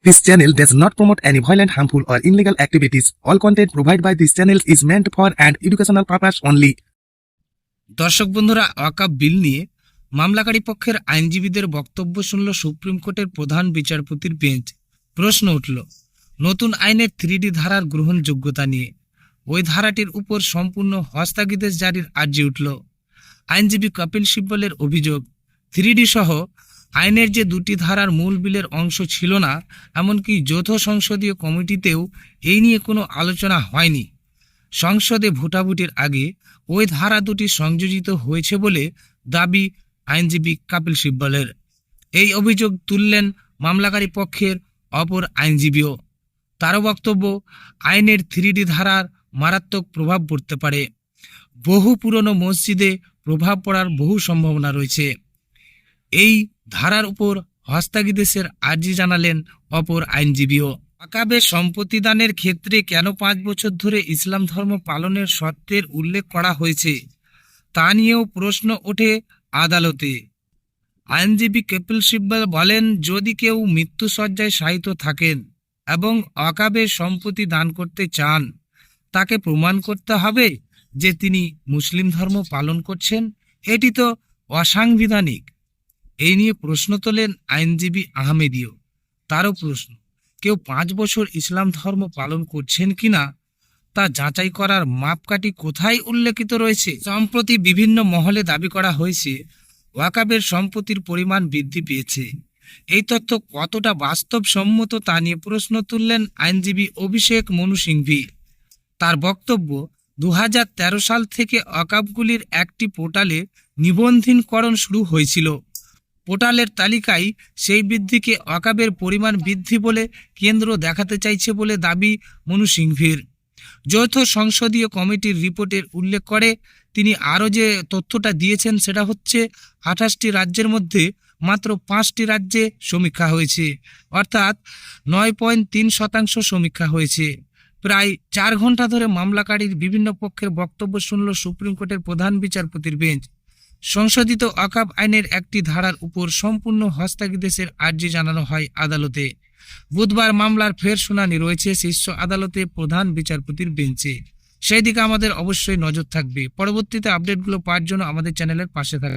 This channel does not promote any violent, harmful, or illegal activities. All content provided by this channel is meant for an educational purpose only. দর্শক বন্ধুরা, ওয়াকফ বিল নিয়ে মামলাকারী পক্ষের আইনজীবীদের বক্তব্য শুনল supreme কোর্টের প্রধান বিচারপতির বেঞ্চ। প্রশ্ন উঠল নতুন আইনের 3D ধারার গ্রহণযোগ্যতা নিয়ে। ওই ধারাটির উপর সম্পূর্ণ হস্তাগিদেশ জারির আর্জি উঠল। আইনজীবী কপিল সিব্বলের অভিযোগ, 3D সহ আইনের যে দুটি ধারার মূল বিলের অংশ ছিল না, এমনকি যৌথ সংসদীয় কমিটিতেও এই নিয়ে কোনো আলোচনা হয়নি। সংসদে ভোটাভুটির আগে ওই ধারা দুটি সংযোজিত হয়েছে বলে দাবি আইনজীবী কপিল সিব্বলের। এই অভিযোগ তুললেন মামলাকারী পক্ষের অপর আইনজীবীও। তারও বক্তব্য, আইনের 3D ধারার মারাত্মক প্রভাব পড়তে পারে। বহু পুরনো মসজিদে প্রভাব পড়ার বহু সম্ভাবনা রয়েছে। এই ধারার উপর হস্তাগিদেশের আর্জি জানালেন অপর আইনজীবীও। ওয়াকফের সম্পত্তি দানের ক্ষেত্রে কেন 5 বছর ধরে ইসলাম ধর্ম পালনের শর্তের উল্লেখ করা হয়েছে তা নিয়েও প্রশ্ন ওঠে আদালতে। আইনজীবী কপিল সিব্বল বলেন, যদি কেউ মৃত্যুশয্যায় শায়িত থাকেন এবং ওয়াকফের সম্পত্তি দান করতে চান, তাকে প্রমাণ করতে হবে যে তিনি মুসলিম ধর্ম পালন করছেন। এটি তো অসাংবিধানিক। এই নিয়ে প্রশ্ন তোলেন আইনজীবী আহমেদীয়। তারও প্রশ্ন, কেউ 5 বছর ইসলাম ধর্ম পালন করছেন কিনা তা যাচাই করার মাপকাঠি কোথায় উল্লেখিত রয়েছে? সম্প্রতি বিভিন্ন মহলে দাবি করা হয়েছে ওয়াকফের সম্পত্তির পরিমাণ বৃদ্ধি পেয়েছে। এই তথ্য কতটা বাস্তবসম্মত তা নিয়ে প্রশ্ন তুললেন আইনজীবী অভিষেক মনু সিংভি। তার বক্তব্য, 2013 সাল থেকে ওয়াকফগুলির একটি পোর্টালে নিবন্ধীকরণ শুরু হয়েছিল। পোর্টালের তালিকায় সেই বৃদ্ধিকে ওয়াকফের পরিমাণ বৃদ্ধি বলে কেন্দ্র দেখাতে চাইছে বলে দাবি মনু সিংভির। যৌথ সংসদীয় কমিটির রিপোর্টের উল্লেখ করে তিনি আরও যে তথ্যটা দিয়েছেন সেটা হচ্ছে 28টি রাজ্যের মধ্যে মাত্র 5টি রাজ্যে সমীক্ষা হয়েছে, অর্থাৎ 9.3% সমীক্ষা হয়েছে। প্রায় 4 ঘন্টা ধরে মামলাকারীর বিভিন্ন পক্ষের বক্তব্য শুনল সুপ্রিম কোর্টের প্রধান বিচারপতির বেঞ্চ। সংশোধিত ওয়াকফ আইনের একটি ধারার উপর সম্পূর্ণ হস্তাগিদেশের আর্জি জানানো হয় আদালতে। বুধবার মামলার ফের শুনানি রয়েছে শীর্ষ আদালতে প্রধান বিচারপতির বেঞ্চে। সেই দিকে আমাদের অবশ্যই নজর থাকবে। পরবর্তীতে আপডেটগুলো পাওয়ার জন্য আমাদের চ্যানেলের পাশে থাকবে।